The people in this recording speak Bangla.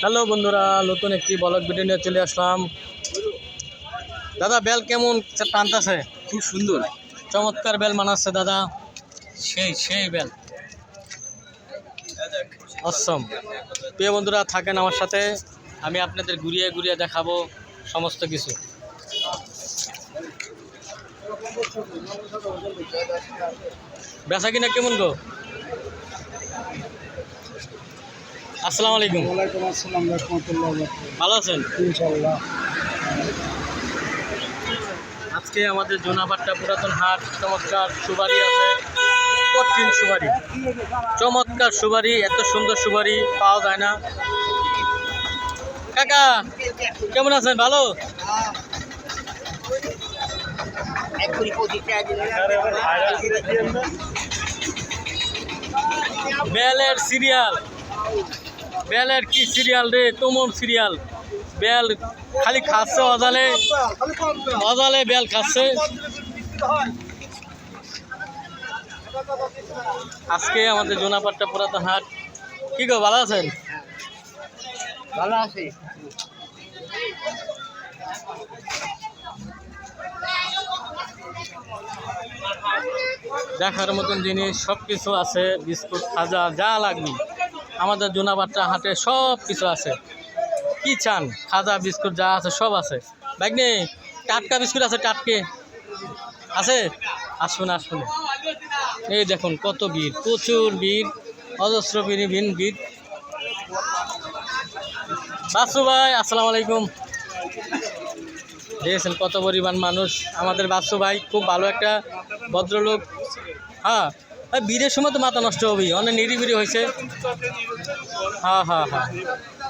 হ্যালো বন্ধুরা, নতুন একটি ব্লগ ভিডিও নিয়ে চলে আসলাম। দাদা বেল কেমন টানতেছে? খুব সুন্দর, চমৎকার বেল মানাচ্ছে দাদা, সেই সেই বেল অসম। প্রিয় বন্ধুরা থাকেন আমার সাথে, আমি আপনাদের ঘুরিয়ে ঘুরিয়ে দেখাবো সমস্ত কিছু। বেচা কিনা কেমন গো? আসসালামু আলাইকুম। ওয়ালাইকুম আসসালাম রাহমাতুল্লাহ। ভালো আছেন? ইনশাআল্লাহ। আজকে আমাদের জোনাপাট্টা পুরাতন হাট, চমৎকার সুপারি আছে, কঠিন সুপারি, চমৎকার সুপারি, এত সুন্দর সুপারি পাওয়া যায় না। কাকা কেমন আছেন? ভালো? বেলের সিরিয়াল, বেলের কি সিরিয়াল রে, তুমুল সিরিয়াল। বেল খালি খাচ্ছে অজালে অজালে, বেল খাচ্ছে। আজকে আমাদের জোনাপাট্টা পুরাতন হাট। কি গো, ভালো আছেন? ভালো আছে। দেখার মতন জিনিস সব কিছু আছে, বিস্কুট খাজা যা লাগবে আমাদের জোনাপাট্টা হাটে সব কিছু আছে। কি চান, খাজা বিস্কুট যা আছে সব আছে। ভাগ্নে টাটকা বিস্কুট আছে, টাটকে আছে, আসুন আসুন। এই দেখুন কত ভিড়, প্রচুর ভিড়, অজস্র ভিড়। বাসু ভাই আসসালামু আলাইকুম। দেখেছেন কত পরিমাণ মানুষ। আমাদের বাসু ভাই খুব ভালো একটা ভদ্রলোক। হ্যাঁ, ভিড়ের সময় তো মাথা নষ্ট হবেই, অনেক নিরিবিড়ি হয়েছে। হ্যাঁ হ্যাঁ হ্যাঁ।